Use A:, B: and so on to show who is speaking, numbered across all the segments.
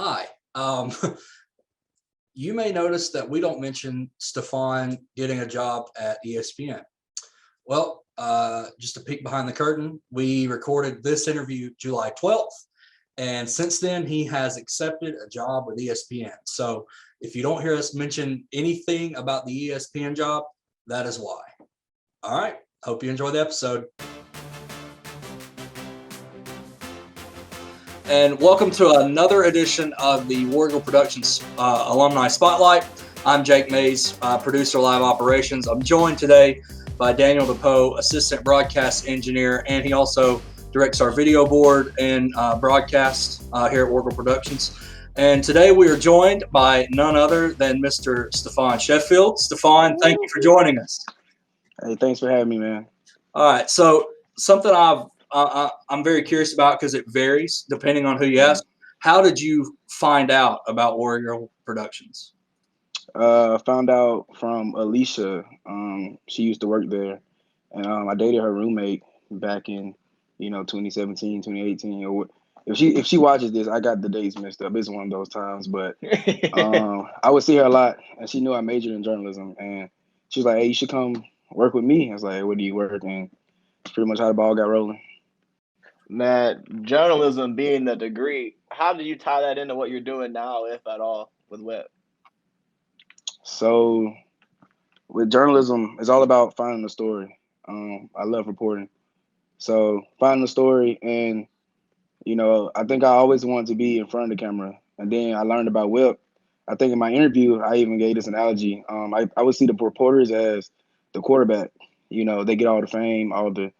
A: Hi. You may notice that we don't mention Stephone getting a job at ESPN. Well, just a peek behind the curtain, we recorded this interview July 12th, and since then he has accepted a job with ESPN. So if you don't hear us mention anything about the ESPN job, that is why. All right. Hope you enjoy the episode. And welcome to another edition of the War Eagle Productions Alumni Spotlight. I'm Jake Mays, producer of Live Operations. I'm joined today by Daniel DePoe, assistant broadcast engineer, and he also directs our video board and broadcast here at War Eagle Productions. And today we are joined by none other than Mr. Stephone Sheffield. Stephone, thank you for joining us.
B: Hey, thanks for having me, man.
A: All right, so something I'm very curious about because it varies depending on who you ask. How did you find out about War Eagle Productions?
B: Found out from Alicia. She used to work there, and I dated her roommate back in 2017, 2018. Or if she watches this, I got the dates messed up. It's one of those times, but I would see her a lot, and she knew I majored in journalism, and she was like, "Hey, you should come work with me." I was like, "Hey, where do you work?" And that's pretty much how the ball got rolling.
C: Man, journalism being a degree, how do you tie that into what you're doing now, if at all, with WEP?
B: So with journalism, it's all about finding the story. I love reporting. So finding the story, and I think I always wanted to be in front of the camera. And then I learned about WEP. I think in my interview, I even gave this analogy. I would see the reporters as the quarterback. They get all the fame, all the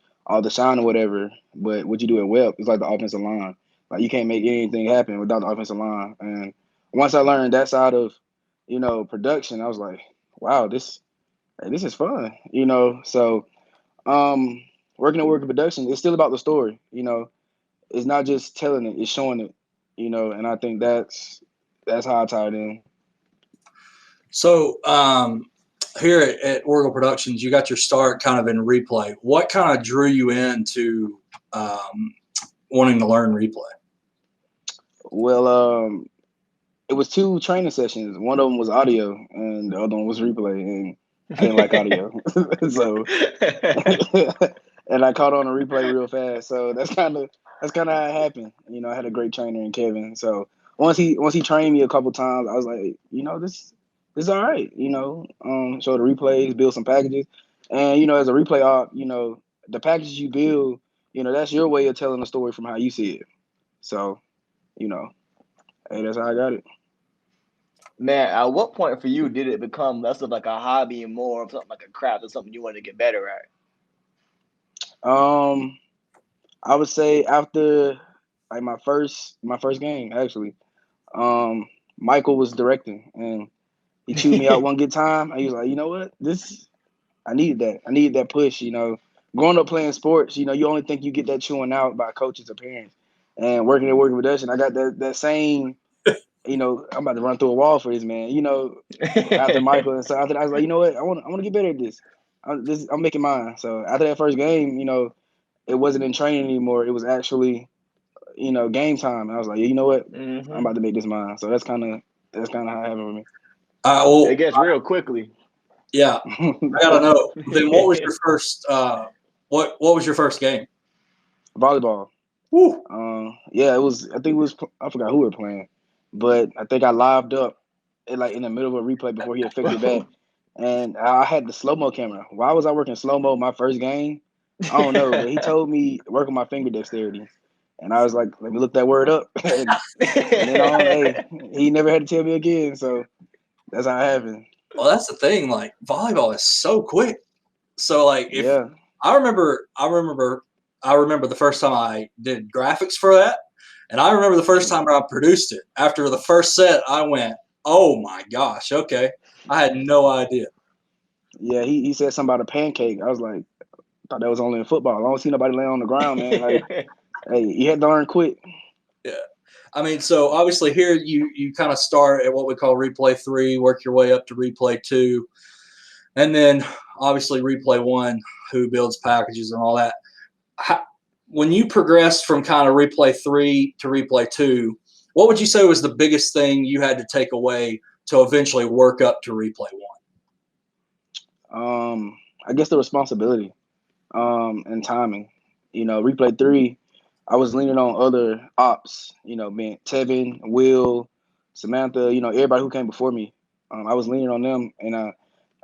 B: shine or whatever. But what you do at WEP is like the offensive line. Like you can't make anything happen without the offensive line. And once I learned that side of, production, I was like, wow, this is fun. So working at Work Production, it's still about the story. It's not just telling it, it's showing it. And I think that's how I tie it in.
A: So here at War Eagle Productions, you got your start kind of in replay. What kind of drew you into wanting to learn replay?
B: Well, it was 2 training sessions. One of them was audio, and the other one was replay. And I didn't like audio, so and I caught on a replay real fast. So that's kind of how it happened. I had a great trainer in Kevin. So once he trained me a couple times, I was like, this is all right. Show the replays, build some packages, and as a replay op, the packages you build, that's your way of telling the story from how you see it. So, hey, that's how I got it.
C: Man, at what point for you did it become less of like a hobby and more of something like a craft or something you wanted to get better at?
B: I would say after like my first game, actually. Michael was directing, and he chewed me out one good time. He was like, you know what? I needed that. I needed that push, Growing up playing sports, you only think you get that chewing out by coaches or parents. And working at Working Production, I got that same, I'm about to run through a wall for this, man. After Michael, and so after that, I was like, you know what? I want to get better at this. I'm making mine. So after that first game, it wasn't in training anymore. It was actually, game time. And I was like, you know what? I'm about to make this mine. So that's kind of how it happened with me.
C: It gets real quickly.
A: Yeah, I gotta know. Then what was your first? What was your first game?
B: Volleyball.
A: Woo.
B: Yeah, it was. I think it was. I forgot who we were playing, but I think I lived up, in the middle of a replay before he affected back, and I had the slow mo camera. Why was I working slow mo my first game? I don't know, but he told me work on my finger dexterity, and I was like, let me look that word up, and then on, hey, he never had to tell me again. So that's how it happened.
A: Well, that's the thing. Like volleyball is so quick. So like if
B: Yeah.
A: I remember the first time I did graphics for that, and I remember the first time I produced it. After the first set, I went, "Oh my gosh, okay." I had no idea.
B: Yeah, he said something about a pancake. I was like, thought that was only in football. I don't see nobody laying on the ground, man. Like, hey, you had to learn quick.
A: Yeah. I mean, so obviously here you kind of start at what we call replay 3, work your way up to replay 2, and then obviously replay 1, who builds packages and all that. When you progressed from kind of replay 3 to replay 2, What would you say was the biggest thing you had to take away to eventually work up to replay one?
B: I guess the responsibility and timing. Replay 3, I was leaning on other ops, being Tevin, Will, Samantha, everybody who came before me. I was leaning on them, and I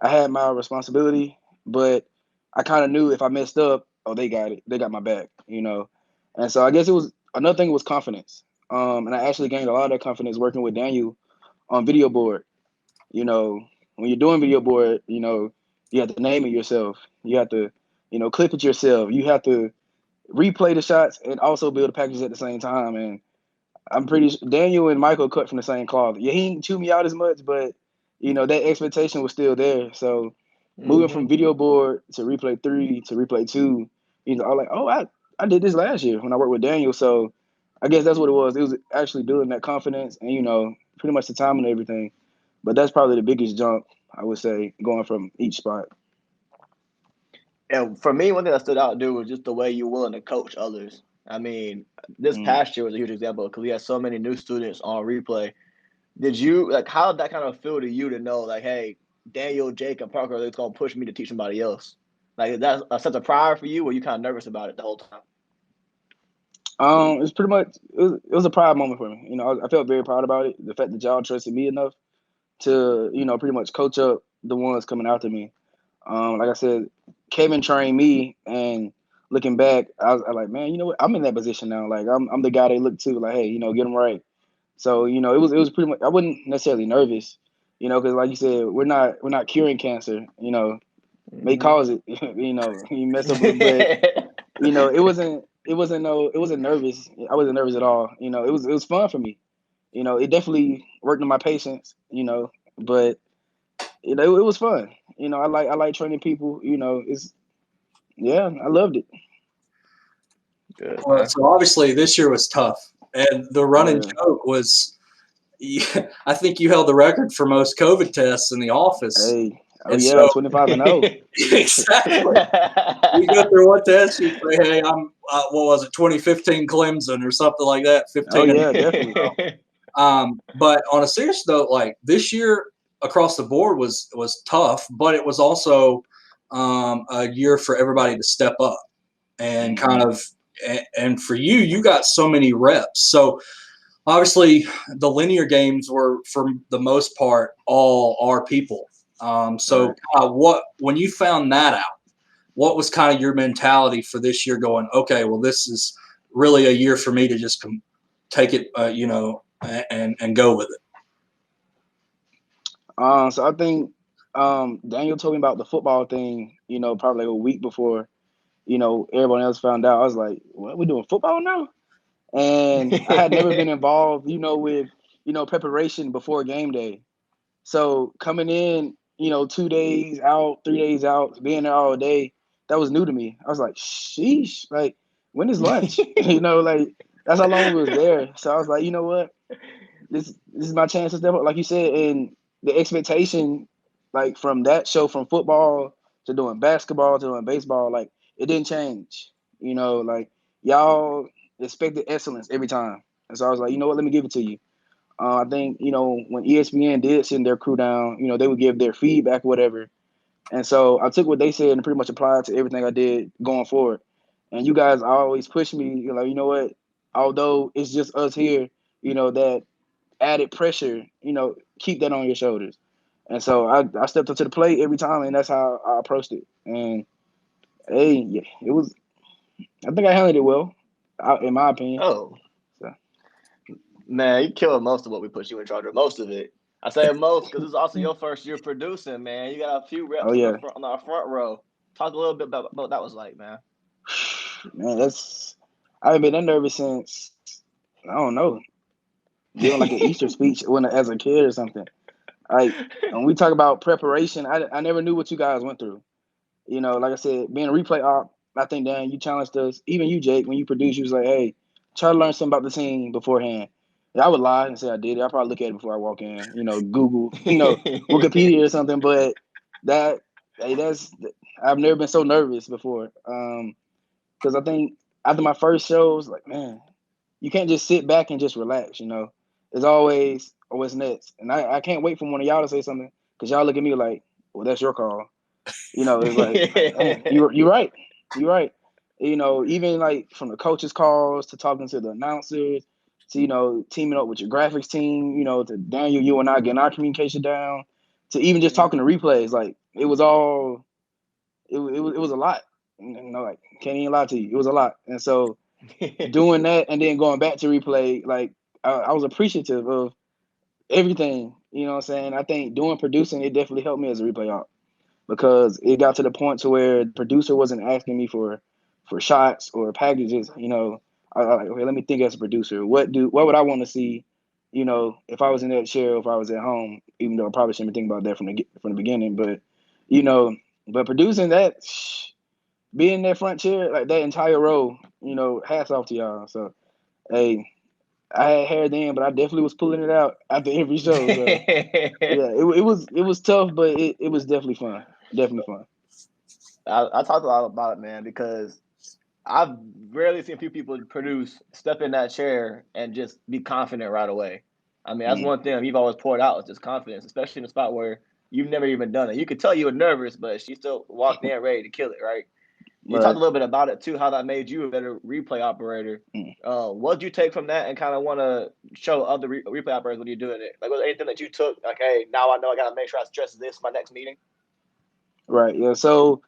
B: had my responsibility, but I kind of knew if I messed up, oh, they got it. They got my back, And so I guess it was another thing was confidence. And I actually gained a lot of that confidence working with Daniel on video board. When you're doing video board, you have to name it yourself. You have to, clip it yourself. You have to replay the shots and also build a package at the same time. And I'm pretty sure Daniel and Michael cut from the same cloth. Yeah, he didn't chew me out as much, but that expectation was still there. So moving from video board to replay 3 to replay 2, I'm like, oh, I did this last year when I worked with Daniel. So I guess that's what it was. It was actually building that confidence and pretty much the time and everything. But that's probably the biggest jump, I would say, going from each spot.
C: And for me, one thing that stood out, dude, was just the way you're willing to coach others. I mean, this past year was a huge example because we had so many new students on replay. How did that kind of feel to you to know, like, hey, Daniel, Jake, and Parker, they're going to push me to teach somebody else? Like, is that a sense of pride for you, or were you kind of nervous about it the whole time?
B: It's pretty much it was a proud moment for me. I felt very proud about it. The fact that y'all trusted me enough to pretty much coach up the ones coming after me. Like I said, Kevin trained me, and looking back, I was like, man, you know what? I'm in that position now. Like I'm the guy they look to. Like, hey, get them right. So it was pretty much. I wasn't necessarily nervous, because like you said, we're not curing cancer. May cause it. You mess up with it, but it wasn't nervous. I wasn't nervous at all. It was fun for me. It definitely worked on my patience. But it was fun. I like training people. I loved it.
C: Good,
A: Well,
C: man.
A: so obviously this year was tough, and the running joke was, I think you held the record for most COVID tests in the office.
B: Hey,
A: And
B: yeah,
A: so
B: 25-0.
A: exactly, you go through one test, you say, "Hey, I'm what was it, 2015 Clemson or something like that." 15.
B: Oh yeah, definitely.
A: But on a serious note, like this year across the board was tough, but it was also a year for everybody to step up and kind of. And for you, you got so many reps. So obviously, the linear games were, for the most part, all our people. So when you found that out, what was kind of your mentality for this year going, okay, well, this is really a year for me to just take it, and go with it?
B: So I think Daniel told me about the football thing, probably like a week before, everyone else found out. I was like, what, we're doing football now? And I had never been involved, with, preparation before game day. So coming in, 2 days out, 3 days out, being there all day, that was new to me. I was like, sheesh, like, when is lunch? Like, that's how long we was there. So I was like, you know what? This is my chance to step up. Like you said, and the expectation, like from that show, from football to doing basketball to doing baseball, like it didn't change. Like y'all expected excellence every time. And so I was like, you know what? Let me give it to you. I think, when ESPN did send their crew down, they would give their feedback or whatever. And so I took what they said and pretty much applied to everything I did going forward. And you guys always push me, you know what? Although it's just us here, that added pressure, keep that on your shoulders. And so I stepped up to the plate every time, and that's how I approached it. And hey, yeah, it was. I think I handled it well, in my opinion.
C: Oh,
B: so.
C: Man, you killed most of what we put you in charge of. Most of it. I say most because it's also your first year producing, man. You got a few reps on the front row. Talk a little bit about what that was like, man.
B: Man, I haven't been that nervous since, I don't know, giving like an Easter speech as a kid or something. Like when we talk about preparation, I never knew what you guys went through. Like I said, being a replay op, I think, Dan, you challenged us. Even you, Jake, when you produced, you was like, hey, try to learn something about the team beforehand. Yeah, I would lie and say I did it. I probably look at it before I walk in, Google, Wikipedia or something. But I've never been so nervous before. Because I think after my first show, I was like, man, you can't just sit back and just relax, it's always, oh, what's next? And I can't wait for one of y'all to say something because y'all look at me like, well, that's your call. It's like, hey, you're right. You're right. Even like from the coaches' calls to talking to the announcers to, teaming up with your graphics team, to Daniel, you and I getting our communication down, to even just talking to replays. Like, it was all, it was a lot. Like, can't even lie to you. It was a lot. And so doing that and then going back to replay, like, I was appreciative of everything. You know what I'm saying? I think doing producing, it definitely helped me as a replay op because it got to the point to where the producer wasn't asking me for shots or packages. I like, okay, let me think as a producer. What would I want to see? If I was in that chair, or if I was at home, even though I probably shouldn't be thinking about that from the beginning, but producing that, being in that front chair, like that entire row, hats off to y'all. So, hey, I had hair then, but I definitely was pulling it out after every show. So yeah, it was tough, but it was definitely fun. Definitely fun.
C: I talked a lot about it, man, because I've rarely seen a few people produce, step in that chair, and just be confident right away. I mean, that's one thing you've always poured out is just confidence, especially in a spot where you've never even done it. You could tell you were nervous, but she still walked in ready to kill it, right? You talked a little bit about it too, how that made you a better replay operator. What did you take from that and kind of want to show other replay operators when you're doing it? Like, was there anything that you took? Like, hey, now I know I got to make sure I stress this my next meeting.
B: Right. Yeah. So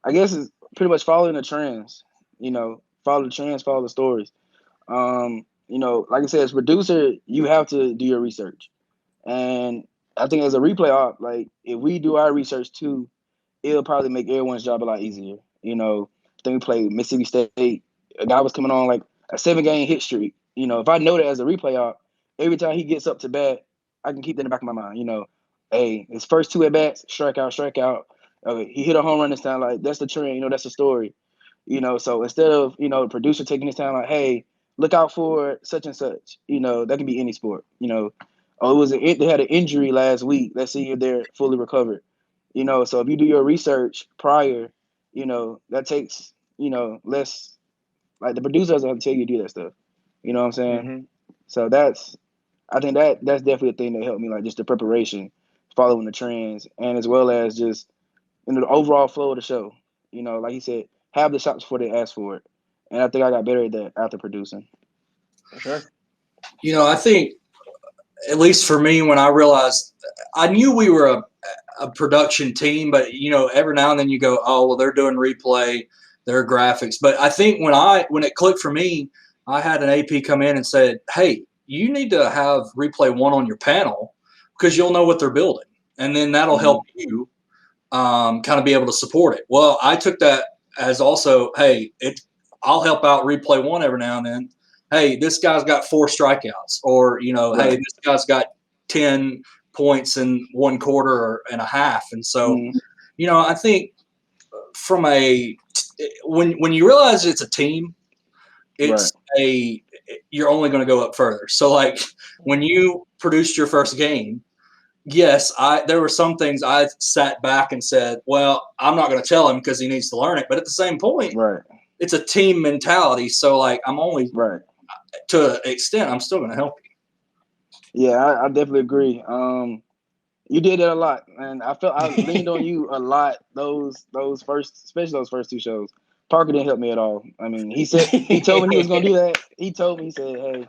B: I guess it's pretty much following the trends. Follow the trends, follow the stories. Like I said, as a producer, you have to do your research, and I think as a replay op, like if we do our research too, it'll probably make everyone's job a lot easier. I think we played Mississippi State. A guy was coming on like a 7-game hit streak. If I know that as a replay op, every time he gets up to bat, I can keep that in the back of my mind. Hey, his first 2 at bats, strikeout. He hit a home run this time. Like, that's the trend. That's the story. So instead of the producer taking his time, like, hey, look out for such and such. That can be any sport. Oh, they had an injury last week. Let's see if they're fully recovered. So if you do your research prior, that takes, less, like the producer doesn't have to tell you to do that stuff. You know what I'm saying? So I think that's definitely a thing that helped me, like just the preparation, following the trends, and as well as just the overall flow of the show. Like he said, have the shots before they ask for it. And I think I got better at that after producing.
C: For sure.
A: I think, at least for me, when I realized, I knew we were a production team, but every now and then you go, oh well, they're doing replay, they're graphics. But I think when it clicked for me, I had an AP come in and said, hey, you need to have replay 1 on your panel because you'll know what they're building, and then that'll help you kind of be able to support it. Well, I took that as also, hey, I'll help out replay 1 every now and then. Hey, this guy's got 4 strikeouts, or hey, this guy's got 10 points in 1 quarter and a half. And so, I think from when you realize it's a team, it's you're only going to go up further. So like when you produced your first game, yes, there were some things I sat back and said, well, I'm not going to tell him because he needs to learn it. But at the same point, it's a team mentality. So like I'm only to an extent, I'm still going to help
B: you. Yeah, I definitely agree. You did that a lot, and I felt I leaned on you a lot. Especially those first 2 shows. Parker didn't help me at all. I mean, he told me he was gonna do that. He told me, he said, "Hey,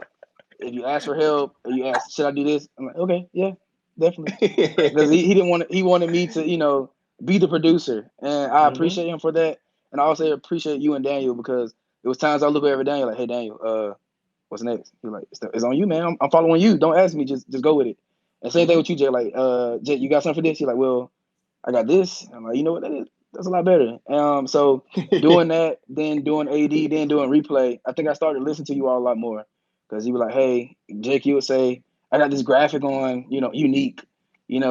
B: if you ask for help or you ask, should I do this?" I'm like, "Okay, yeah, definitely," because he didn't want. He wanted me to, be the producer, and I appreciate him for that. And I also appreciate you and Daniel because there was times I look over Daniel like, "Hey, Daniel, what's next?" He's like, "It's on you, man. I'm following you. Don't ask me. Just go with it." And same thing with you, Jay. Like, Jay, you got something for this? You're like, well, I got this. I'm like, you know what? That's a lot better. So doing that, then doing AD, then doing replay, I think I started listening to you all a lot more because you were like, hey, Jake, you would say, I got this graphic on, unique.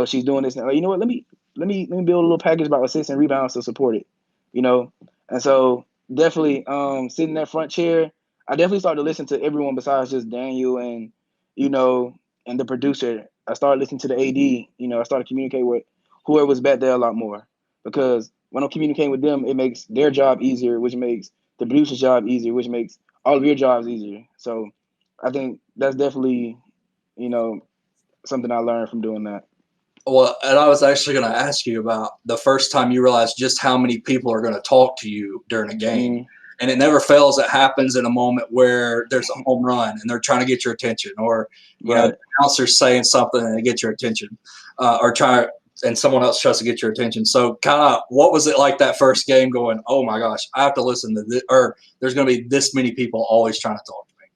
B: She's doing this. Like, you know what? Let me build a little package about assists and rebounds to support it. And so definitely sitting in that front chair, I definitely started to listen to everyone besides just Daniel and and the producer. I started listening to the AD. I started communicating with whoever was back there a lot more because when I'm communicating with them, it makes their job easier, which makes the producer's job easier, which makes all of your jobs easier. So I think that's definitely something I learned from doing that.
A: Well, and I was actually going to ask you about the first time you realized just how many people are going to talk to you during a game. And it never fails. It happens in a moment where there's a home run and they're trying to get your attention, or the announcer's saying something and they get your attention, and someone else tries to get your attention. So kind of what was it like that first game going, oh my gosh, I have to listen to this, or there's going to be this many people always trying to talk to me?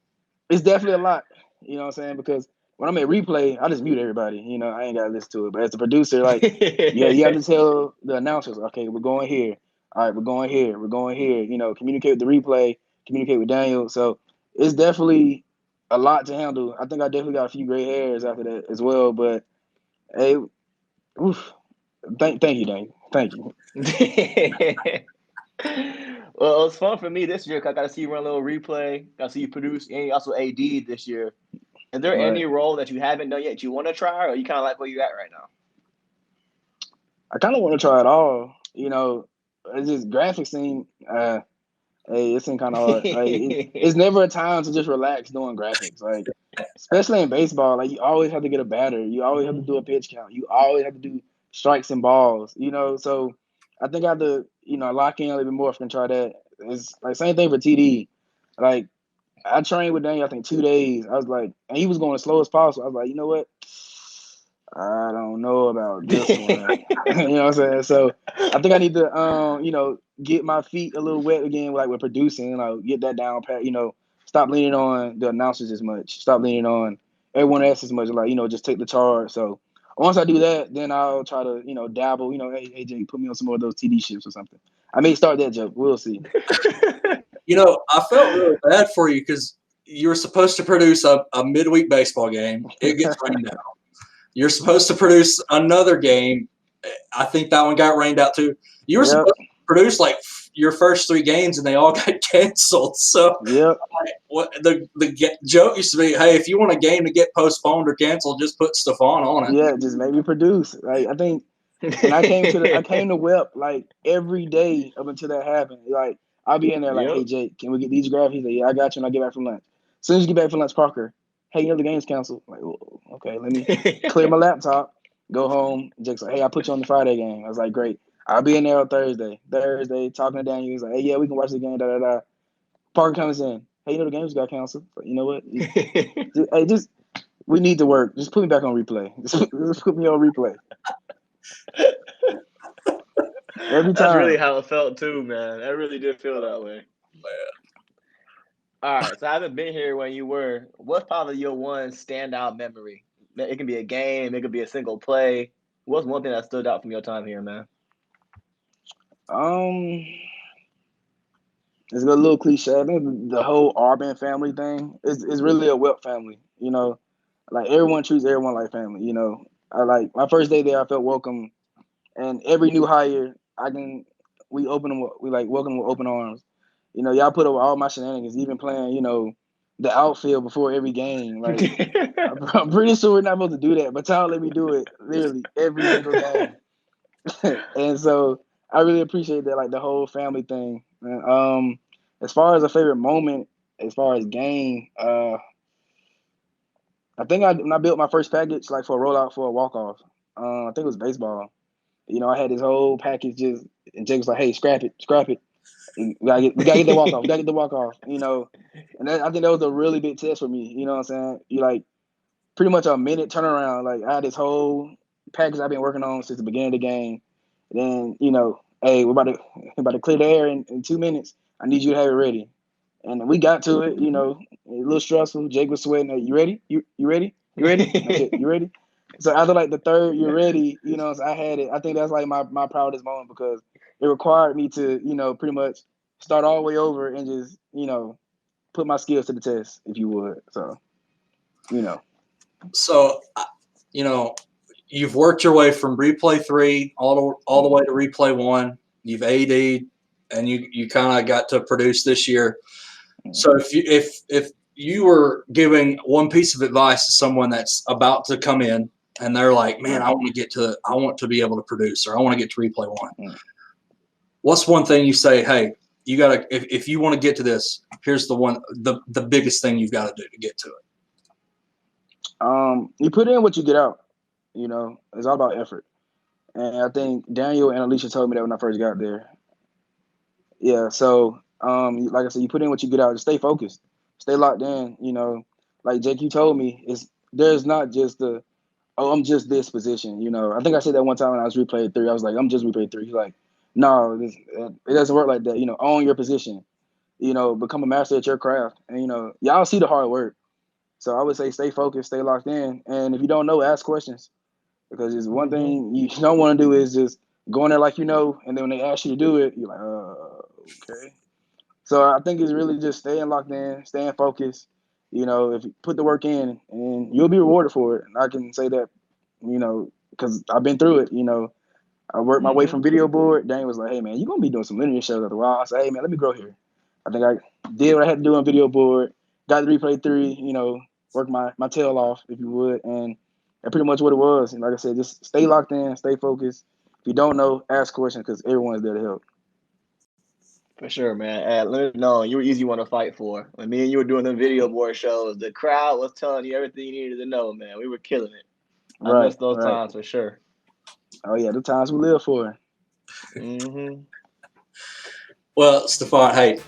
B: It's definitely a lot, you know what I'm saying? Because when I'm at replay, I just mute everybody. I ain't got to listen to it. But as a producer, like, you have to tell the announcers, okay, we're going here. All right, we're going here. We're going here. Communicate with the replay, communicate with Daniel. So it's definitely a lot to handle. I think I definitely got a few gray hairs after that as well. But, hey, thank you, Daniel. Thank you.
C: Well, it was fun for me this year because I got to see you run a little replay, got to see you produce, and you also AD this year. Is there any role that you haven't done yet you want to try, or you kind of like where you're at right now?
B: I kind of want to try it all. It's just graphics seem, it seems kind of hard. Like, it's never a time to just relax doing graphics. Like, especially in baseball, like, you always have to get a batter. You always have to do a pitch count. You always have to do strikes and balls. So I think I have to, lock in a little bit more if I can try that. It's like same thing for TD. Like, I trained with Daniel, I think 2 days. I was like, and he was going as slow as possible. I was like, you know what? I don't know about this one. You know what I'm saying? So I think I need to, get my feet a little wet again, like with producing, get that down pat, stop leaning on the announcers as much, stop leaning on everyone else as much, like, just take the charge. So once I do that, then I'll try to, dabble, hey, Jake, put me on some more of those TD shifts or something. I may start that joke. We'll see.
A: I felt really bad for you because you were supposed to produce a midweek baseball game. It gets rained out. You're supposed to produce another game. I think that one got rained out too. You were supposed to produce like your first 3 games, and they all got canceled. So what the joke used to be, hey, if you want a game to get postponed or canceled, just put Stephone on it.
B: Yeah, just make me produce. Like, I think when I came to WEP like every day up until that happened. Like, I'll be in there like, hey, Jake, can we get these graphics? He's like, yeah, I got you. And I get back from lunch. As soon as you get back from lunch, Parker, hey, the game's canceled. I'm like, well, okay, let me clear my laptop, go home. Jake's like, hey, I put you on the Friday game. I was like, great. I'll be in there on Thursday, talking to Daniel. He's like, hey, yeah, we can watch the game, da-da-da. Parker comes in. Hey, the game's got canceled. Like, you know what? We need to work. Just put me back on replay. Just put me on replay. Every time.
C: That's really how it felt too, man. I really did feel that way. All right, so I haven't been here when you were. What's probably your one standout memory? It can be a game. It could be a single play. What's one thing that stood out from your time here, man?
B: It's a little cliche. I think the whole Arbin family thing is really a WEP family. Like, everyone treats everyone like family. I like my first day there. I felt welcome, and every new hire, we welcome them with open arms. Y'all put over all my shenanigans, even playing, the outfield before every game. Like, I'm pretty sure we're not supposed to do that, but y'all let me do it literally every single game. And so I really appreciate that, like the whole family thing. And, as far as a favorite moment, as far as game, I think when I built my first package, like for a rollout for a walk-off, I think it was baseball. I had this whole package and Jake was like, hey, scrap it. We gotta get the walk-off. We gotta get the walk-off, And I think that was a really big test for me, you know what I'm saying? You like pretty much a minute turnaround. Like, I had this whole package I've been working on since the beginning of the game. And then, hey, we're about to clear the air in 2 minutes. I need you to have it ready. And we got to it, a little stressful. Jake was sweating. Hey, you ready? You ready? You ready? Said, you ready? So after like the third, you're ready, so I had it. I think that's like my proudest moment because it required me to, pretty much start all the way over and just, put my skills to the test, if you would. So,
A: So, you've worked your way from replay 3 all the way to replay 1. You've AD'd, and you kind of got to produce this year. So if you were giving one piece of advice to someone that's about to come in and they're like, man, I want to be able to produce, or I want to get to replay 1. What's one thing you say, hey, you gotta, if you want to get to this, here's the biggest thing you've got to do to get to it?
B: You put in what you get out. You know, it's all about effort. And I think Daniel and Alicia told me that when I first got there. Yeah, so like I said, you put in what you get out. Just stay focused, stay locked in. You know, like Jake, you told me, there's not just I'm just this position. You know, I think I said that one time when I was replayed 3. I was like, I'm just replayed 3. He's like, no, it doesn't work like that. You know, own your position. You know, become a master at your craft, and you know, y'all see the hard work. So I would say stay focused, stay locked in, and if you don't know, ask questions. Because it's one thing you don't want to do is just go in there like you know, and then when they ask you to do it, you're like, okay. So I think it's really just staying locked in, staying focused. You know, if you put the work in, and you'll be rewarded for it. And I can say that, you know, because I've been through it. You know, I worked my way from video board. Dane was like, hey, man, you're going to be doing some linear shows after a while. I said, hey, man, let me grow here. I think I did what I had to do on video board, got the replay 3, you know, worked my tail off, if you would. And that's pretty much what it was. And like I said, just stay locked in, stay focused. If you don't know, ask questions because everyone's there to help.
C: For sure, man. Let me know, you were easy one to fight for. When me and you were doing the video board shows, the crowd was telling you everything you needed to know, man. We were killing it. I miss those times for sure.
B: Oh, yeah, the times we live for.
A: Well, Stephone, hey,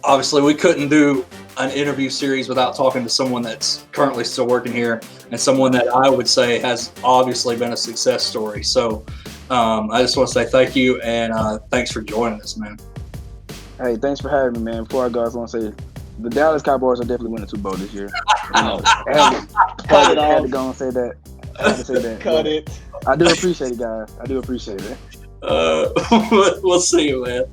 A: obviously we couldn't do an interview series without talking to someone that's currently still working here and someone that I would say has obviously been a success story. So I just want to say thank you and thanks for joining us, man.
B: Hey, thanks for having me, man. Before I go, I just want to say the Dallas Cowboys are definitely winning 2 Super Bowls this year. You know, I had to go and say that. I had to say that.
C: Cut it.
B: I do appreciate it, guys. I do appreciate it.
A: We'll see you, man.